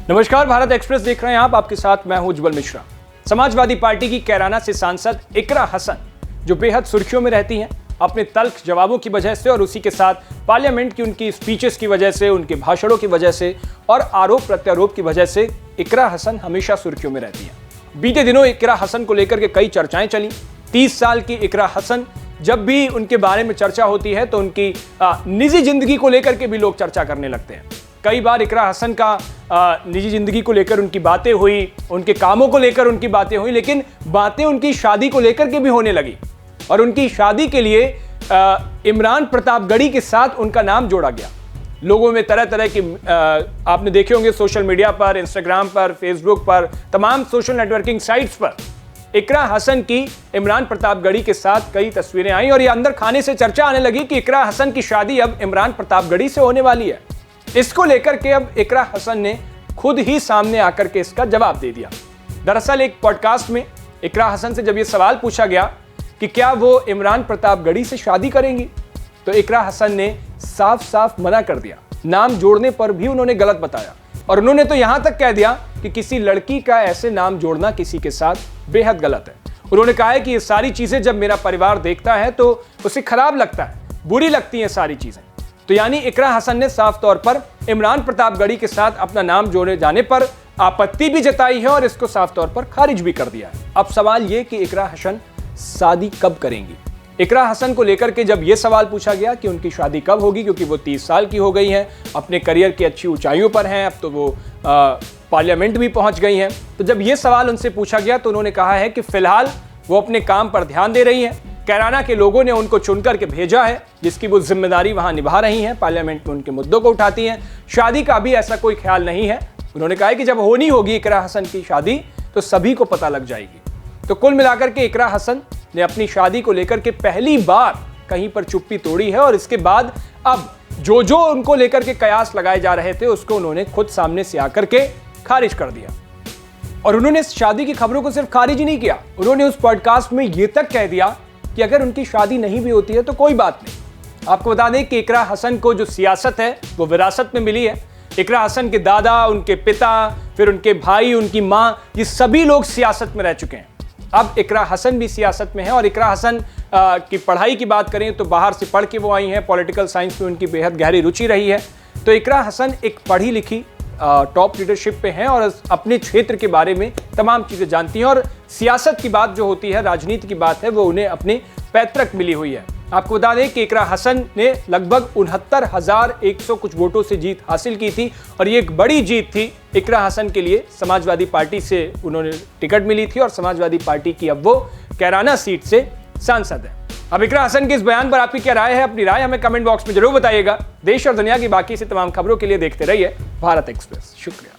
नमस्कार, भारत एक्सप्रेस देख रहे हैं आप। आपके साथ मैं हूं उज्जवल मिश्रा। समाजवादी पार्टी की कैराना से सांसद इकरा हसन, जो बेहद सुर्खियों में रहती हैं अपने तल्ख जवाबों की वजह से और उसी के साथ पार्लियामेंट की उनकी स्पीचेस की वजह से, उनके भाषणों की वजह से और आरोप प्रत्यारोप की वजह से इकरा हसन हमेशा सुर्खियों में रहती हैं। बीते दिनों इकरा हसन को लेकर के कई चर्चाएं चली। 30 साल की इकरा हसन, जब भी उनके बारे में चर्चा होती है तो उनकी निजी जिंदगी को लेकर के भी लोग चर्चा करने लगते हैं। कई बार इकरा हसन का निजी जिंदगी को लेकर उनकी बातें हुई, उनके कामों को लेकर उनकी बातें हुई, लेकिन बातें उनकी शादी को लेकर के भी होने लगी और उनकी शादी के लिए इमरान प्रतापगढ़ी के साथ उनका नाम जोड़ा गया। लोगों में तरह तरह की आपने देखे होंगे सोशल मीडिया पर, इंस्टाग्राम पर, फेसबुक पर, तमाम सोशल नेटवर्किंग साइट्स पर इकरा हसन की इमरान प्रतापगढ़ी के साथ कई तस्वीरें आई और ये अंदर खाने से चर्चा आने लगी कि इकरा हसन की शादी अब इमरान प्रतापगढ़ी से होने वाली है। इसको लेकर के अब इकरा हसन ने खुद ही सामने आकर के इसका जवाब दे दिया। दरअसल एक पॉडकास्ट में इकरा हसन से जब यह सवाल पूछा गया कि क्या वो इमरान प्रतापगढ़ी से शादी करेंगी, तो इकरा हसन ने साफ साफ मना कर दिया। नाम जोड़ने पर भी उन्होंने गलत बताया और उन्होंने तो यहां तक कह दिया कि किसी लड़की का ऐसे नाम जोड़ना किसी के साथ बेहद गलत है। उन्होंने कहा है कि ये सारी चीजें जब मेरा परिवार देखता है तो उसे खराब लगता है, बुरी लगती हैं सारी चीजें। तो यानी इकरा हसन ने साफ तौर पर इमरान प्रतापगढ़ी के साथ अपना नाम जोड़े जाने पर आपत्ति भी जताई है और इसको साफ तौर पर खारिज भी कर दिया है। अब सवाल ये कि इकरा हसन शादी कब करेंगी। इकरा हसन को लेकर के जब यह सवाल पूछा गया कि उनकी शादी कब होगी, क्योंकि वो 30 साल की हो गई हैं, अपने करियर की अच्छी ऊंचाइयों पर हैं, अब तो वो पार्लियामेंट भी पहुंच गई हैं, तो जब यह सवाल उनसे पूछा गया तो उन्होंने कहा है कि फिलहाल वो अपने काम पर ध्यान दे रही हैं। कैराना के लोगों ने उनको चुन करके भेजा है, जिसकी वो जिम्मेदारी वहां निभा रही हैं, पार्लियामेंट में उनके मुद्दों को उठाती हैं। शादी का भी ऐसा कोई ख्याल नहीं है। उन्होंने कहा है कि जब होनी होगी इकरा हसन की शादी तो सभी को पता लग जाएगी। तो कुल मिलाकर के इकरा हसन ने अपनी शादी को लेकर के पहली बार कहीं पर चुप्पी तोड़ी है और इसके बाद अब जो उनको लेकर के कयास लगाए जा रहे थे उसको उन्होंने खुद सामने से आकर के खारिज कर दिया। और उन्होंने शादी की खबरों को सिर्फ खारिज ही नहीं किया, उन्होंने उस पॉडकास्ट में यह तक कह दिया कि अगर उनकी शादी नहीं भी होती है तो कोई बात नहीं। आपको बता दें कि इकरा हसन को जो सियासत है वो विरासत में मिली है। इकरा हसन के दादा, उनके पिता, फिर उनके भाई, उनकी मां, ये सभी लोग सियासत में रह चुके हैं। अब इकरा हसन भी सियासत में है और इकरा हसन की पढ़ाई की बात करें तो बाहर से पढ़ के वो आई हैं, पॉलिटिकल साइंस में उनकी बेहद गहरी रुचि रही है। तो इकरा हसन एक पढ़ी लिखी टॉप लीडरशिप पे हैं और अपने क्षेत्र के बारे में तमाम चीज़ें जानती हैं और सियासत की बात जो होती है, राजनीति की बात है, वो उन्हें अपने पैतृक मिली हुई है। आपको बता दें कि इकरा हसन ने लगभग 69,100 कुछ वोटों से जीत हासिल की थी और ये एक बड़ी जीत थी इकरा हसन के लिए। समाजवादी पार्टी से उन्होंने टिकट मिली थी और समाजवादी पार्टी की अब वो कैराना सीट से सांसद है। अब इकरा हसन के इस बयान पर आपकी क्या राय है? अपनी राय हमें कमेंट बॉक्स में जरूर बताइएगा। देश और दुनिया की बाकी से तमाम खबरों के लिए देखते रहिए भारत एक्सप्रेस। शुक्रिया।